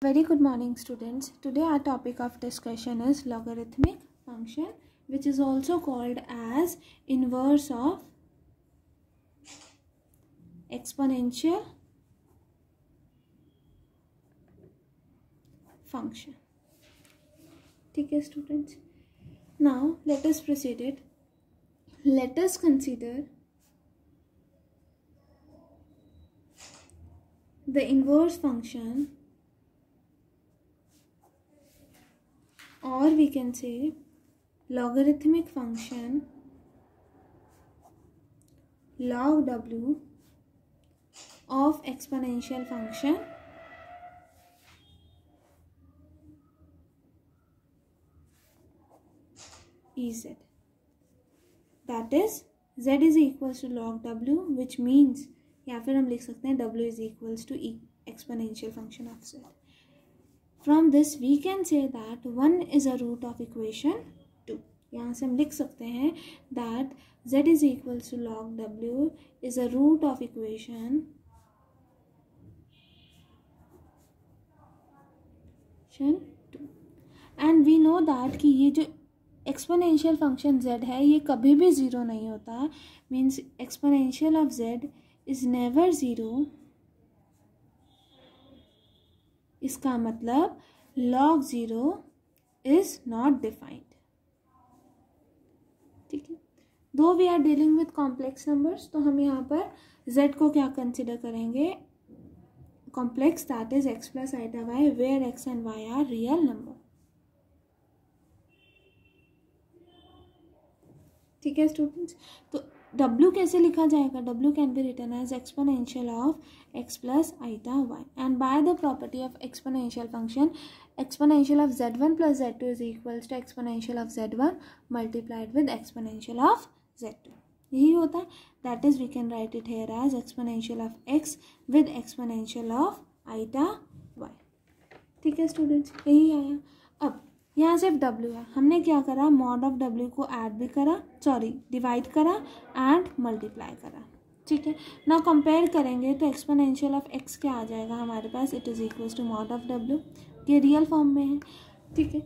Very good morning, students. Today our topic of discussion is logarithmic function, which is also called as inverse of exponential function. Okay, students. Now let us proceed it. Let us consider the inverse function, or we can say logarithmic function log w of exponential function Ez. That is z is equals to log w, which means या फिर हम लिख सकते हैं w is equals to exponential function of z. From this we can say that 1 is a root of equation 2. यहाँ से हम लिख सकते हैं that z is equals to log w is a root of equation 2. And we know that कि ये जो exponential function z है ये कभी भी ज़ीरो नहीं होता. Means exponential of z is never zero. इसका मतलब log 0 इज नॉट डिफाइंड. ठीक है. Though we are dealing with complex numbers, तो हम यहाँ पर z को क्या कंसिडर करेंगे? Complex, that is x plus iota y, where x and y are real number. ठीक है स्टूडेंट्स. तो w कैसे लिखा जाएगा? w can be written as exponential of x plus iota y, and by the property of exponential function exponential of z1 plus z2 is equals to exponential of z1 multiplied with exponential of z2. यही होता है. That is we can write it here as exponential of x with exponential of iota y. ठीक है students, यही आया. अब यहाँ सिर्फ w है, हमने क्या करा? मॉड ऑफ w को ऐड भी करा, डिवाइड करा एंड मल्टीप्लाई करा. ठीक है. ना कंपेयर करेंगे तो एक्सपोनेंशियल ऑफ x क्या आ जाएगा हमारे पास? It is equals to mod of w. ये रियल फॉर्म में है. ठीक है.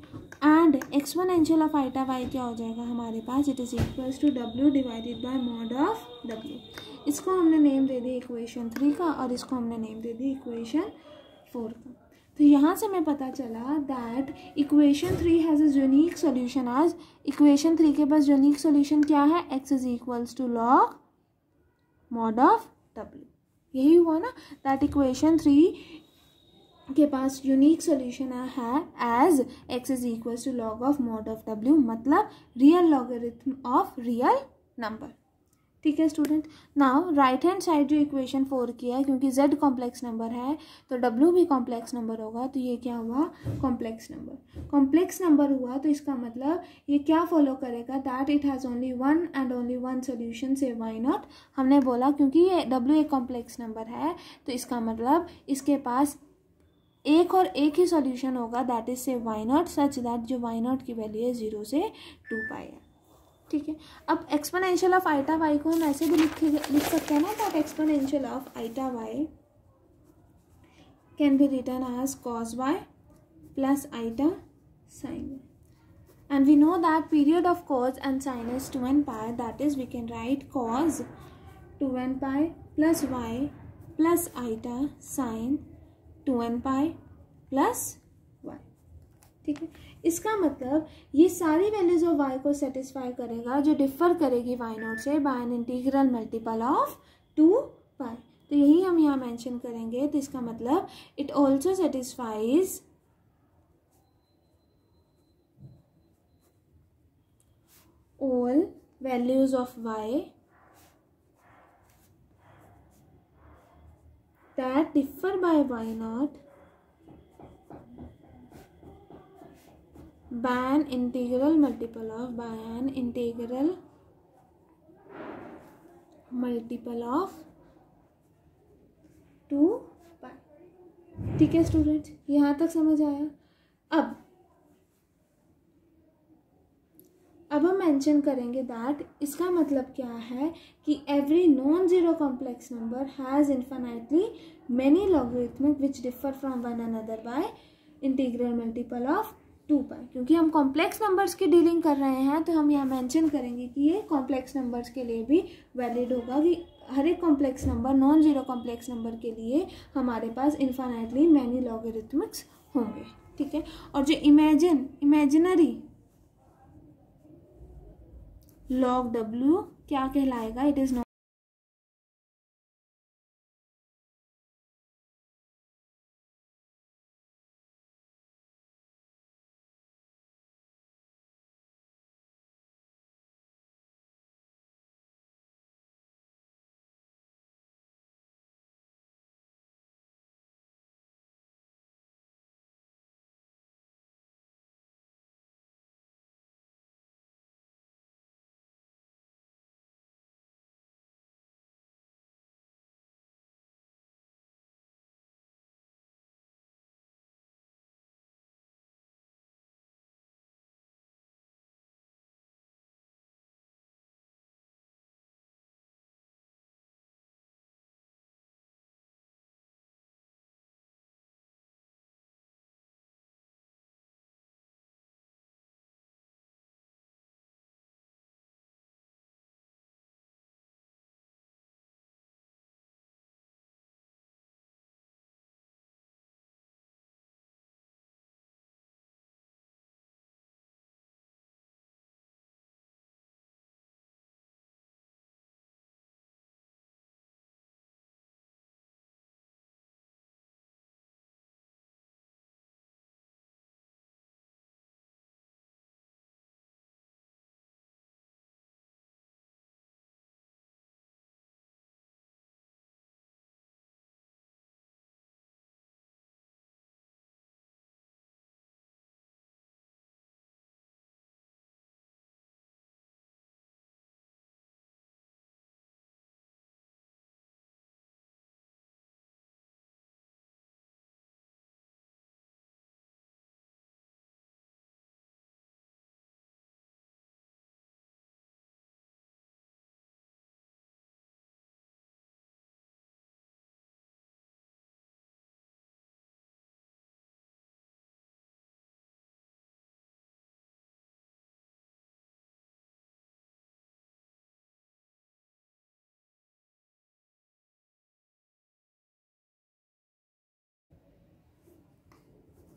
And exponential of iota y क्या हो जाएगा हमारे पास? It is equals to w divided by mod of w. इसको हमने नेम दे दी इक्वेशन 3 का, और इसको हमने नेम दे दी इक्वेशन 4 का. तो यहाँ से हमें पता चला that equation 3 has a unique solution. आज इक्वेशन 3 के पास यूनिक सोल्यूशन क्या है? x is equals to log mod of w. यही हुआ ना, दैट इक्वेशन 3 के पास यूनिक सोल्यूशन है as x is equals to log of mod of w, मतलब real logarithm of real number. ठीक है student. Now right hand side जो इक्वेशन 4 की है, क्योंकि z कॉम्प्लेक्स नंबर है तो w भी कॉम्प्लेक्स नंबर होगा, तो ये क्या हुआ? Complex number. कॉम्प्लेक्स नंबर हुआ तो इसका मतलब ये क्या फॉलो करेगा? That it has only one and only one solution. से वाई नॉट हमने बोला क्योंकि ये w एक कॉम्प्लेक्स नंबर है, तो इसका मतलब इसके पास एक और एक ही सॉल्यूशन होगा, दैट इज से वाई नॉट, सच दैट जो वाई नॉट की वैल्यू है 0 से 2 पाई है. ठीक है. अब एक्सपोनेंशियल ऑफ आइटा y को हम ऐसे भी लिख सकते हैं ना, that exponential of iota y can be written as cos y plus iota sin y. And we know that period of cos and sin is 2n pi, that is we can write cos 2n pi plus y plus iota sin 2n pi plus y. ठीक है. इसका मतलब ये सारी values of y को satisfy करेगा जो differ करेगी y नॉट से by an integral multiple of 2 पाई. तो यही हम यहाँ मेंशन करेंगे. तो इसका मतलब it also satisfies all values of y that differ by y naught by an integral multiple of 2 pi. ठीक है स्टूडेंट्स, यहाँ तक समझ आया. अब अब हम मेंशन करेंगे दैट इसका मतलब क्या है कि every non zero complex number has infinitely many logarithmic which differ from one another by integral multiple of 2 पाई। क्योंकि हम कॉम्प्लेक्स नंबर्स की डीलिंग कर रहे हैं तो हम यहाँ मेंशन करेंगे कि ये कॉम्प्लेक्स नंबर्स के लिए भी वैलिड होगा कि हर एक complex number non zero complex number के लिए हमारे पास इन्फिनाइटली मैनी लॉगरिथमिक्स होंगे, ठीक है। और जो इमेजिनरी लॉग डब्ल्यू क्या कहलाएगा, इट इज नॉट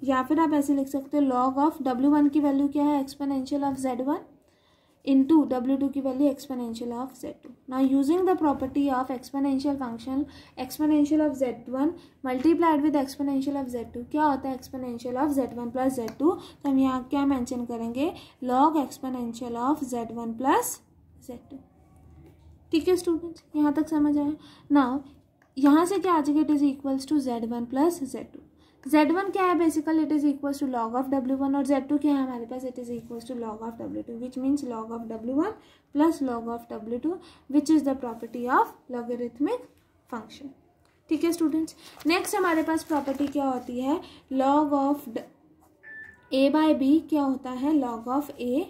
या फिर आप ऐसे लिख सकते हो लॉग ऑफ W1 की वैल्यू क्या है, exponential of Z1 into W2 की value exponential of Z2। Now using the property of exponential function exponential of Z1 multiplied with exponential of Z2 क्या होता है, exponential of Z1 plus Z2। तो हम यहाँ क्या मेंशन करेंगे, log exponential of Z1 plus Z2। ठीक है स्टूडेंट्स, यहाँ तक समझ आया। नाउ यहाँ से क्या आ जाएगा, it is equals to Z1 plus Z2। Z1 क्या है, basically it is equals to log of W1 और Z2 क्या है हमारे पास, it is equals to log of W2 which means log of W1 plus log of W2 which is the property of logarithmic function. ठीक है students, next हमारे पास property क्या होती है, log of A by B क्या होता है, log of A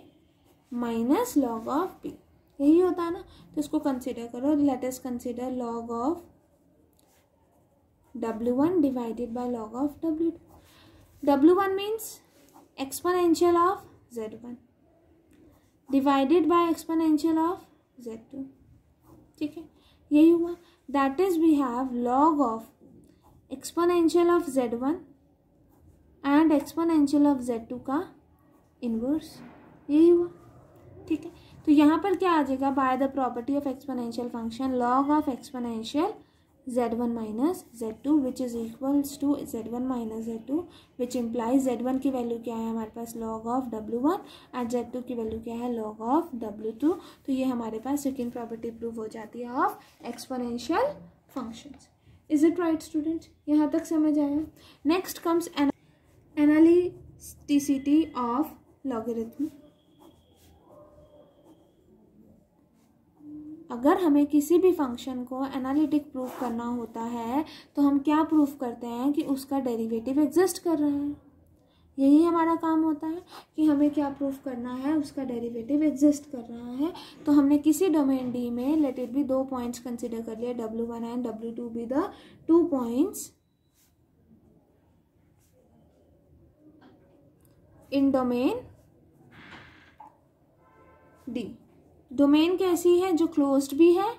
minus log of B, यही होता है ना। तो इसको कंसिडर करो, let us consider log of W1 divided by log of W2. W1 means exponential of Z1 divided by exponential of Z2। ठीक है, यही हुआ। That is we have log of exponential of Z1 and exponential of Z2 का inverse, यही हुआ। ठीक है, तो यहाँ पर क्या आ जाएगा, by the property of exponential function log of exponential Z1 minus Z2 which is equals to Z1 minus Z2 which implies Z1 की वैल्यू क्या है हमारे पास, log of W1 and Z2 की वैल्यू क्या है, लॉग ऑफ W2। तो ये हमारे पास सेकेंड प्रॉपर्टी प्रूव हो जाती है of exponential functions. Is it right students, यहाँ तक समझ आया। Next comes analyticity of logarithm. अगर हमें किसी भी फंक्शन को एनालिटिक प्रूफ करना होता है तो हम क्या प्रूफ करते हैं कि उसका डेरिवेटिव एग्जिस्ट कर रहा है। यही हमारा काम होता है कि हमें क्या प्रूफ करना है, उसका डेरिवेटिव एग्जिस्ट कर रहा है। तो हमने किसी डोमेन डी में let it be 2 points consider कर लिया, W1 and W2 be the 2 points in domain D. Domain कैसी है, जो क्लोज्ड भी है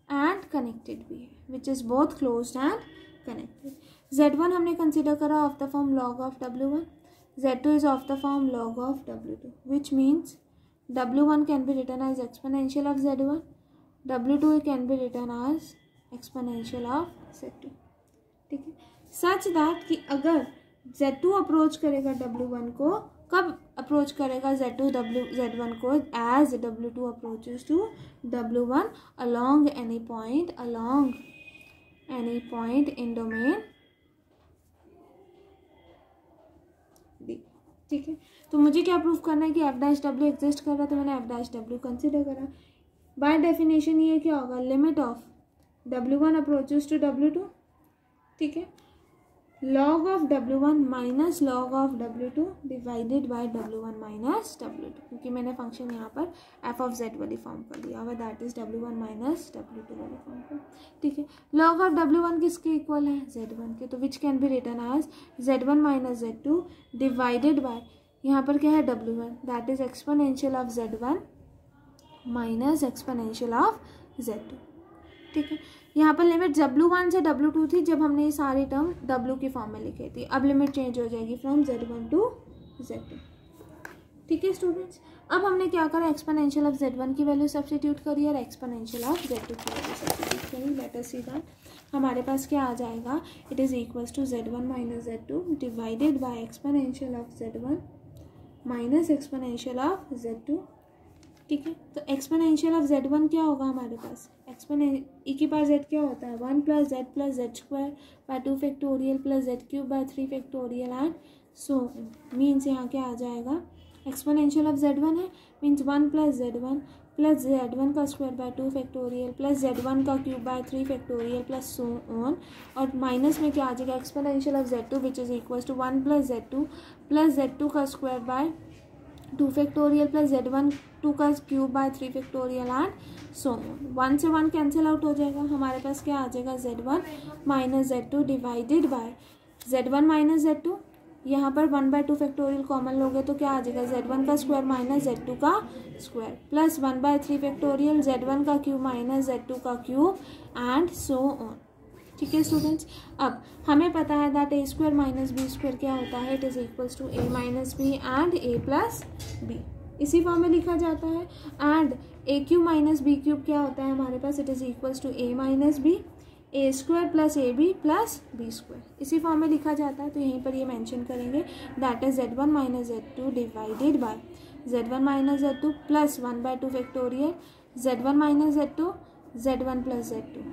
एंड कनेक्टेड भी है, which is both closed end connected. Z1 हमने कंसिडर करा of the form log of W1, Z2 is of the form log of W2, which means W1 can be written as exponential of Z1, W2 can be written as exponential of Z2, ठीक है। Such that कि अगर Z2 approach करेगा W1 को, कब approach करेगा Z2 Z1 को, as W2 approaches to W1 along any point in domain D, ठीक है। तो मुझे क्या प्रूफ करना है कि एफ डैश डब्ल्यू एग्जिस्ट कर रहा है, तो मैंने एफ डैश डब्ल्यू कंसिडर करा। बाय डेफिनेशन ये क्या होगा, limit of W1 approaches to W2, ठीक है, log of W1 minus log of W2 divided by W1 minus W2, क्योंकि मैंने फंक्शन यहाँ पर f ऑफ z वाली फॉर्म कर दिया हुआ, that is W1 minus W2 वाली फॉर्म पर, ठीक है। log of W1 किसके इक्वल है, Z1 के, तो which can be written as Z1 minus Z2 divided by, यहाँ पर क्या है W1, that is exponential of Z1 minus exponential of Z2, ठीक है। यहाँ पर लिमिट W1 से W2 थी जब हमने ये सारी टर्म W की फॉर्म में लिखी थी, अब लिमिट चेंज हो जाएगी फ्रॉम Z1 टू Z2, ठीक है स्टूडेंट्स। अब हमने क्या करा, एक्सपोनेंशियल ऑफ Z1 की वैल्यू सब्स्टिट्यूट करी और एक्सपोनेंशियल ऑफ Z2 की वैल्यू सब्स्टिट्यूट करी। लेट अस सी दैट हमारे पास क्या आ जाएगा, it is equals to Z1 minus Z2 divided by exponential of Z1 minus exponential of Z2, ठीक है। तो एक्सपोनेंशियल ऑफ Z1 क्या होगा हमारे पास, e की पावर z क्या होता है, 1 plus z square by 2 factorial plus z cube by 3 factorial and so means यहाँ क्या आ जाएगा, एक्सपोनेंशियल ऑफ Z1 है, मीन्स 1 प्लस z1 का square by 2 factorial plus z1 का cube by 3 factorial plus so on, और माइनस में क्या आ जाएगा, exponential of Z2 which is equal to 1 plus z2 का square by 2 factorial plus Z1 2 का क्यूब बाय 3 फैक्टोरियल एंड सो 1 से 1 कैंसिल आउट हो जाएगा, हमारे पास क्या आ जाएगा, Z1 minus Z2 divided by Z1 minus Z2, यहाँ पर 1/2 फैक्टोरियल कॉमन लोगे तो क्या आ जाएगा, Z1 का स्क्वायर माइनस Z2 का स्क्वायर प्लस 1/3 फैक्टोरियल Z1 का क्यूब माइनस Z2 का क्यूब एंड सो ऑन, ठीक है स्टूडेंट्स। अब हमें पता है that a square minus B square क्या होता है, it is equals to a minus B and a plus B, इसी फॉर्म में लिखा जाता है। And a cube minus B cube क्या होता है हमारे पास, it is equals to a minus B, a square plus A B plus B square, इसी फॉर्म में लिखा जाता है। तो यहीं पर ये मेंशन करेंगे that is Z1 minus Z2 divided by Z1 minus Z2 plus 1/2 factorial Z1 minus Z2 Z1 plus Z2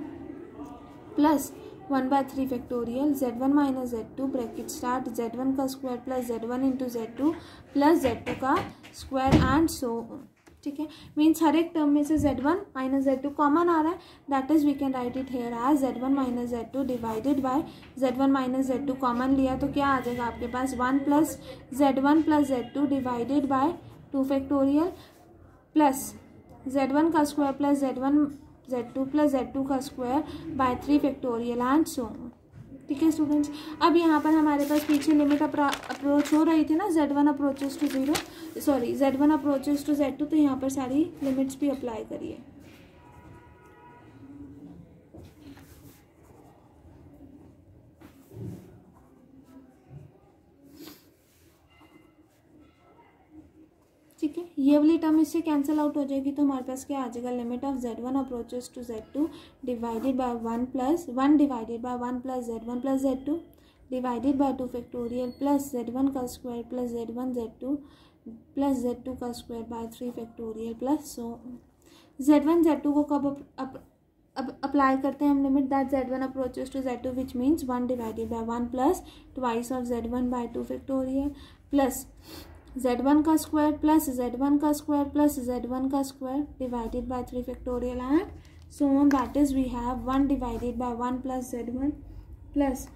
plus 1/3 factorial Z1 minus Z2 bracket start Z1 का square plus Z1 into Z2 plus Z2 का square and so on, ठीक है। Means हर एक term में से Z1 minus Z2 common आ रहा है, that is we can write it here as Z1 minus Z2 divided by Z1 minus Z2 common लिया तो क्या आ जाएगा आपके पास, 1 plus Z1 plus Z2 divided by 2 factorial plus Z1 का square plus Z2 plus Z2 का square by 3 factorial and so on, ठीक है स्टूडेंट्स। अब यहाँ पर हमारे पास पीछे लिमिट अप्रोच हो रही थी ना, Z1 approaches to Z1 approaches to Z2, तो यहाँ पर सारी लिमिट्स भी अप्लाई करिए। ठीक है, ये वाली टर्म इससे कैंसिल आउट हो जाएगी, तो हमारे पास क्या आ जाएगा, limit of Z1 approaches to Z2 divided by 1 divided by 1 plus Z1 plus Z2 divided by 2 factorial plus Z1 का square plus Z1 Z2 plus Z2 का square by 3 factorial plus so Z1 Z2 को कब अब apply करते हैं हम limit, that Z1 approaches to Z2 which means 1 divided by 1 plus twice of Z1 by 2 factorial plus Z1 का square plus Z1 का square plus Z1 का square divided by 3 factorial and so on, that is we have 1 divided by 1 plus Z1 plus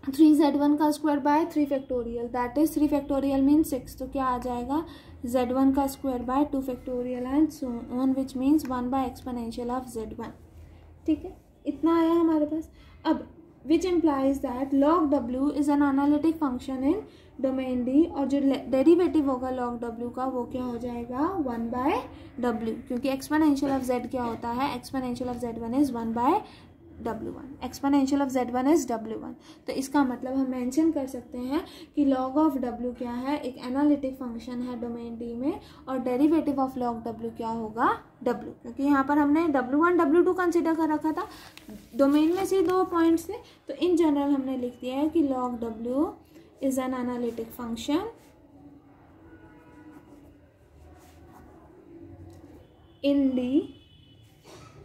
3z1 का square by 3 factorial, that is 3 factorial means 6, तो क्या आ जाएगा z1 का square by 2 factorial and so on which means 1 by exponential of z1। ठीक है, इतना आया हमारे पास। अब which implies that log w is an analytic function in domain D, और जो डेरिवेटिव होगा log w का वो क्या हो जाएगा 1 बाय w, क्योंकि एक्सपोनेंशियल ऑफ z क्या होता है, exponential of z1 is 1 by w1, exponential of z1 is w1। तो इसका मतलब हम मेंशन कर सकते हैं कि log ऑफ w क्या है, एक एनालिटिक फंक्शन है डोमेन डी में, और डेरिवेटिव ऑफ log w क्या होगा w, क्योंकि यहाँ पर हमने w1 w2 कंसिडर कर रखा था, डोमेन में से 2 पॉइंट्स थे, तो इन जनरल हमने लिख दिया है कि log w is an analytic function in D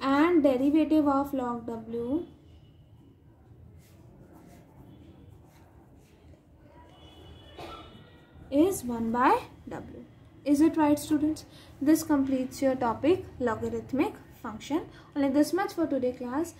and derivative of log w is 1 by w. Is it right, students? This completes your topic logarithmic function. Only this much for today class.